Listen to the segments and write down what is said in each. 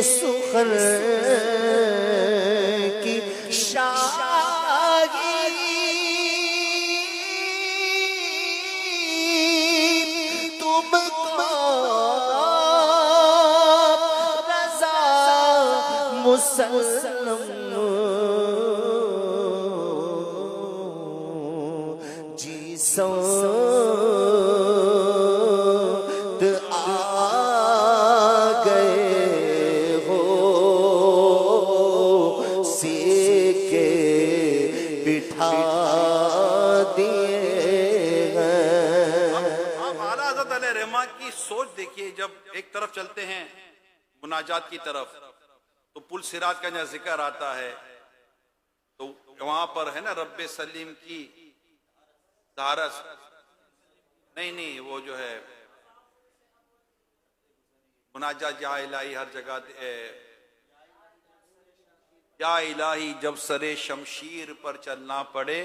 سخن کی شاہی تم کو رضا مسلم جی سوت آ گئے ہو سیکے بٹھا دیے ہیں۔ آپ اعلیٰ حضرت علیہ رحمہ کی سوچ دیکھیے، جب ایک طرف چلتے ہیں مناجات کی طرف تو پل صراط کا جہاں ذکر آتا ہے تو وہاں پر ہے نا رب سلیم کی دارس نہیں وہ جو ہے مناجات یا الہی ہر جگہ یا الہی جب سرے شمشیر پر چلنا پڑے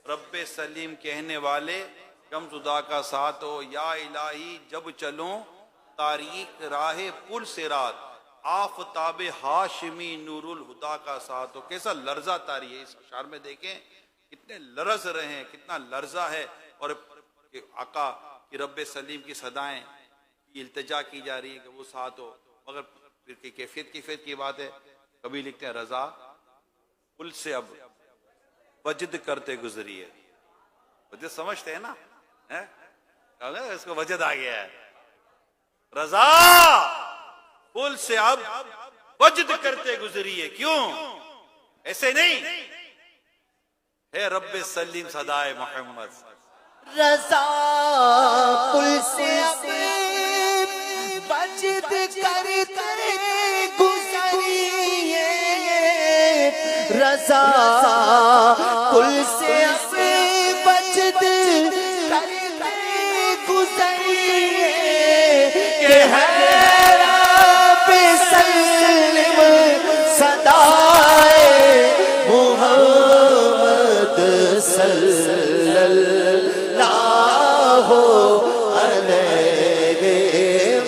رب سلیم کہنے والے غم زدہ کا ساتھ ہو، یا الہی جب چلوں تاریخ راہ پل صراط آفتاب ہاشمی نور الہدا کا ساتھ ہو۔ کیسا لرزہ طاری ہے اس اشعار میں، دیکھیں کتنے لرز رہے ہیں، کتنا لرزہ ہے، اور آقا کی رب سلیم کی صدائیں کی التجا کی جا رہی ہے کہ وہ ساتھ ہو، مگر پھر کی کیفیت کی بات ہے۔ کبھی لکھتے ہیں رضا پل سے اب وجد کرتے گزری ہے، وجد سمجھتے ہیں نا، اس کو وجد آ گیا ہے، رضا پل سے اب وجد کرتے گزری ہے، کیوں ایسے نہیں ہے رب سلیم صدائے محمد، رضا پل سے اب وجد کرتے گزری ہے، رضا پل سے اب وجد کرتے گزری ہے کہ ہے رب سلم صدائے محمد صلی اللہ علیہ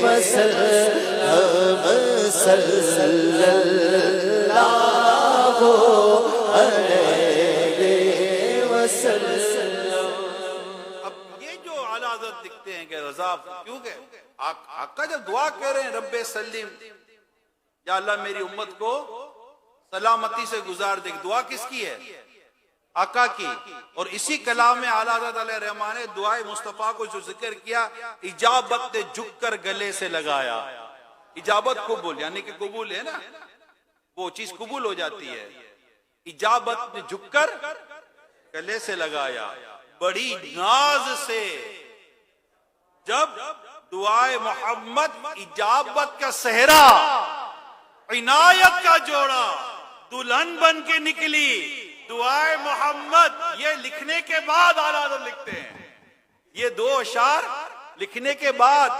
وسلم صلی اللہ علیہ وسلم۔ اب یہ جو اعلیٰ حضرت دکھتے ہیں کہ رضا، کیونکہ آقا جب دعا کہہ رہے ہیں رب سلیم، یا اللہ میری امت کو سلامتی سے گزار دے، دعا کس کی ہے؟ آقا کی، اور اسی کلام میں اعلیٰ حضرت علیہ رحمٰن نے دعائے مصطفیٰ کو جو ذکر کیا، اجابت نے جھک کر گلے سے لگایا، اجابت قبول یعنی کہ قبول ہے نا، وہ چیز قبول ہو جاتی ہے، اجابت نے جھک کر گلے سے لگایا، بڑی ناز سے جب دعائے محمد اجابت کا صحرا عنایت کا جوڑا دلہن بن کے نکلی، دعائے محمد یہ لکھنے کے بعد اعلیٰ حضرت لکھتے ہیں، یہ دو اشعار لکھنے کے بعد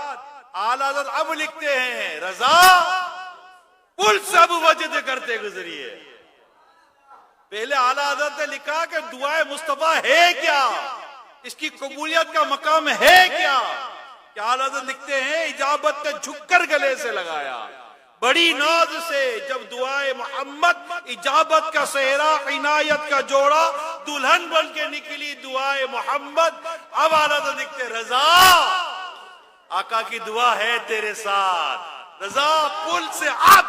اعلیٰ حضرت اب لکھتے ہیں رضا پل سب وجد کرتے گزریے۔ پہلے اعلیٰ حضرت نے لکھا کہ دعائے مصطفیٰ ہے کیا، اس کی قبولیت کا مقام ہے کیا، کہ اعلیٰ حضرت لکھتے ہیں اجابت نے جھک کر گلے سے لگایا، بڑی ناز سے جب دعائے محمد اجابت کا صحرا عنایت کا جوڑا دلہن بن کے نکلی دعائے محمد۔ اب اعلیٰ حضرت لکھتے رضا آقا کی دعا ہے تیرے ساتھ، رضا پل سے آپ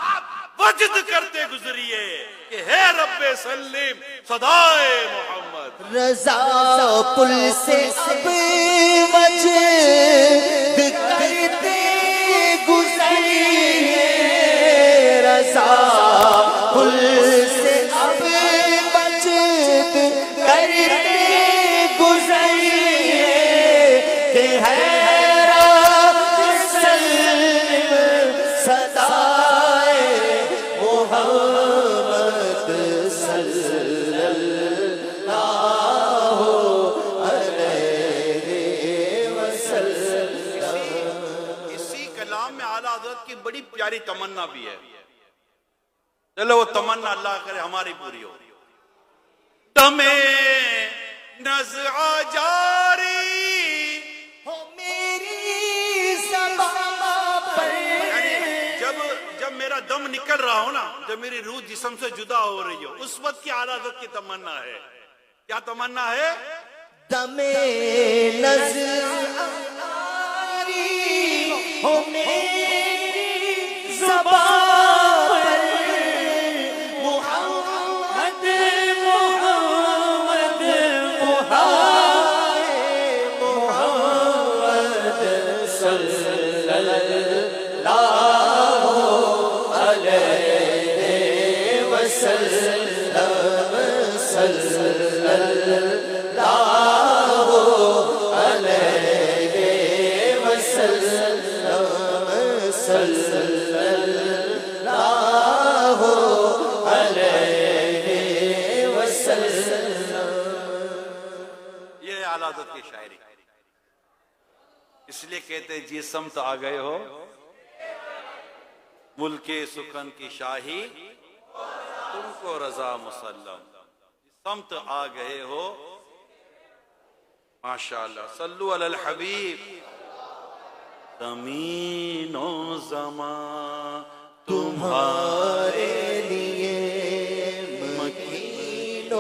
وجد کرتے گزریے کہ ہے رب سلیم صدائے محمد، رضا پل سے اب وجد کرتے گزریے، رضا پل سے اب وجد کرتے گزریے کہ ہے بڑی پیاری تمنا بھی ہے، چلو وہ تمنا اللہ کرے ہماری پوری ہو۔ دمے نزع جاری ہو میری زبان پر، یعنی جب میرا میرا دم نکل رہا ہو نا، جب میری روح جسم سے جدا ہو رہی ہو، اس وقت کی اعلیٰ حضرت کی تمنا ہے. کیا تمنا ہے؟ دم نظر آری ہو میری زبان پر، محمد محمد محمد صلی اللہ علیہ وسلم، صلی اللہ علیہ وسلم، صلی اللہ علیہ وسلم. یہ اعلیٰ حضرت کی شاعری. اس لیے کہتے ہیں جی سمت آ گئے ہو ملک سکن کی شاہی، تم کو رضا مسلم. سمت آ گئے ہو، ماشاءاللہ. صلو علی الحبیب. زمین و زمان تمہارے لیے، مکین و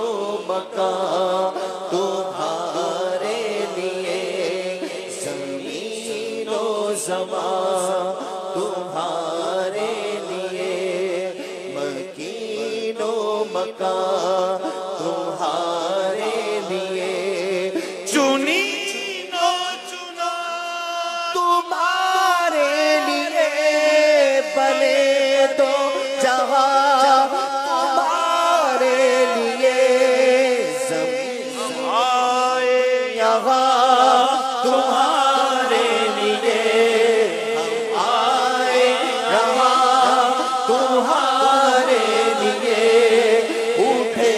مکان تمہارے لیے، زمین و زمان تمہارے لیے، مکین و مکان تمہارے لیے، چنی و چنا تمہارے لیے، بلے دو جہاں تمہارے لیے، زمین آئے یہاں تمہارے لیے، ہم آئے یہاں تمہارے لیے، اٹھے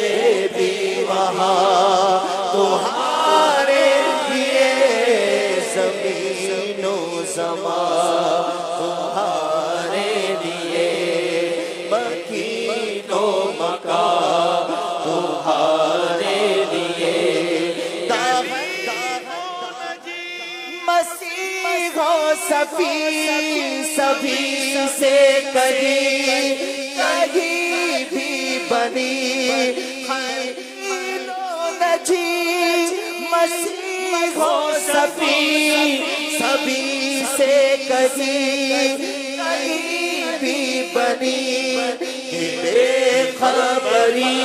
بھی وہاں تمہارے لیے، زمین و زمان تمہارے لیے، مکین و مکان تمہارے لیے، مسیح و صفی سبھی سے کہیں کہیں بھی بنی، خلیل و نجی مسیح و صفی سبھی سے کہیں کہیں بھی بنی، بے خبری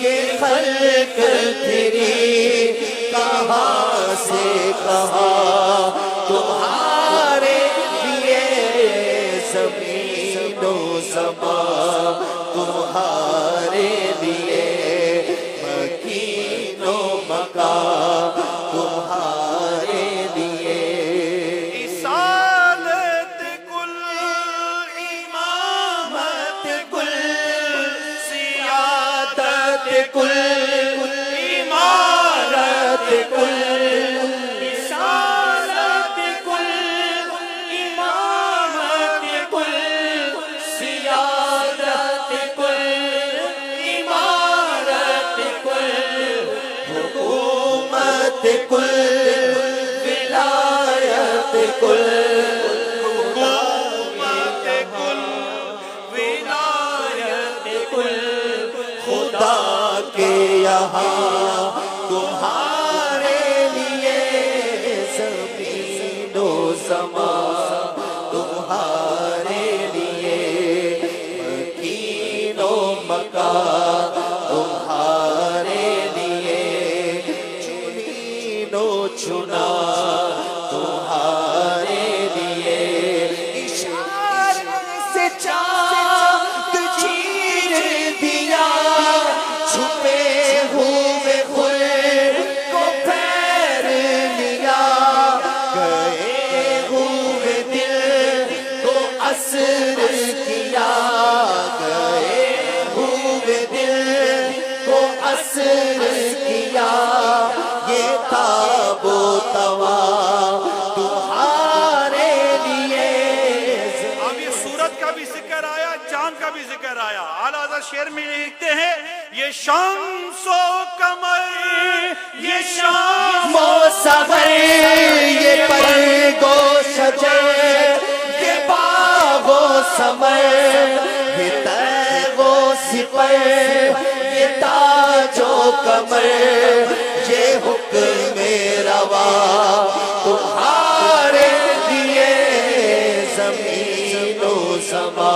کے خلق پھری کہاں سے کہاں تمہارے لیے، زمین و زمان تمہارے لیے، مکین و مکان تمہارے لیے، رسالت کل، امامت کل سیادت کل، عمارت کل، رسالت کل، امامت کل، سیادت کل، عمارت کل، حکومت کل، ولایت کل، حکومت کل، ولایت کل، خدا کے یہاں تمہارے لیے، زمین و زمان تمہارے لیے، مکین و مکان تمہارے لیے، چنین و چنا تمہارے لیے، اشارے سے چاند چیر دیا، چھپے ہوئے خود کو پھیر لیا، گئے ہوئے دل کو اسر کیا، گئے ہوئے دل کو اسر کیا، یہ تاب و توا تمہارے لیے. اب یہ سورت کا بھی ذکر آیا، چاند کا بھی ذکر آیا. اعلیٰ حضرت شعر میں لکھتے ہیں یہ شمس و قمر، یہ شام و سحر، یہ پرگ و شجر، یہ باغ و ثمر، یہ تاج و کمر یہ حکم روا تمہارے لیے زمین و سما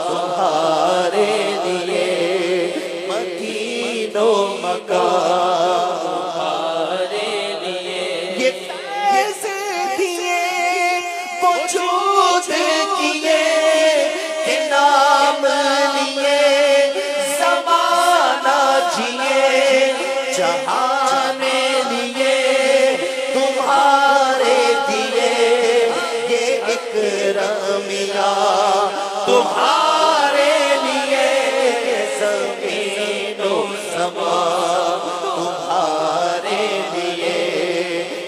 تمہارے لیے مکین و مکان تمہارے لیے یہ فیض دیے وجود کیے کہ نام لیے زمانہ جیے جہان لیے تمہارے دیے یہ اکرامیہ تمہارے لیے زمین و سما تمہارے لیے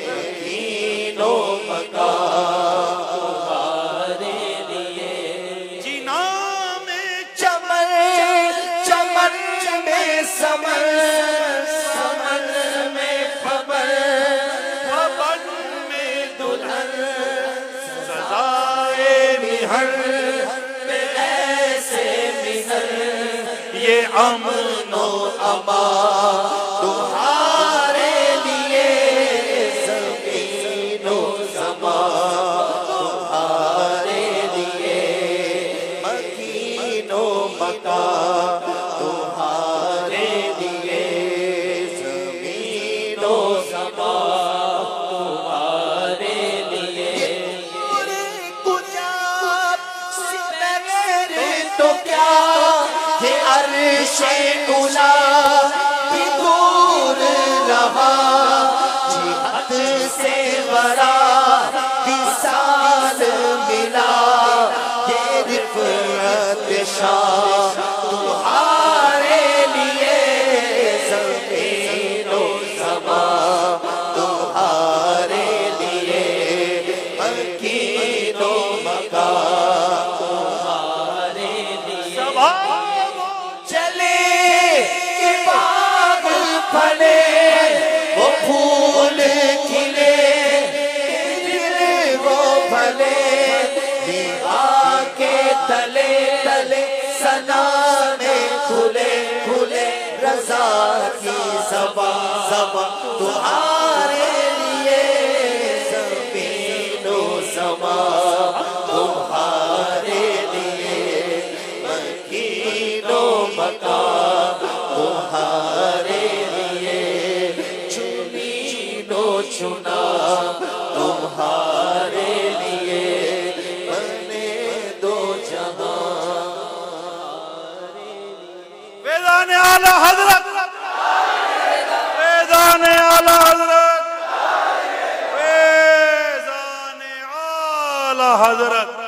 مکین و مکان تمہارے لیے جینا میں چمن چمن میں سمن سمن میں خبر خبر میں دلہن سزائے مہر میں ایسے مہر یہ امن و امان تمہارے لیے زمین و زمان تمہارے لیے مکین و مکان تمہارے لیے زمین و زمان تمہارے لیے تو کیا یہ عرش اولا بھی دور رہا جہت سے ورا وصال ملا یہ رفعت شان تمہارے لیے زمین و زمان تمہارے لیے مکین و مکان تمہارے لیے چلے کہ باغ پھلے وہ پھول کھلے دل وہ بھلے دیوا کے تلے تلے سنا میں کھلے کھلے رضا کی زبان زبان تمہارے لیے زمین و زمان تمہارے لیے مکین و مکان تمہارے لیے چنین و چنا تمہارے لیے بنے دو جہاں فیضان اعلی حضرت فیضان اعلی حضرت فیضان اعلی حضرت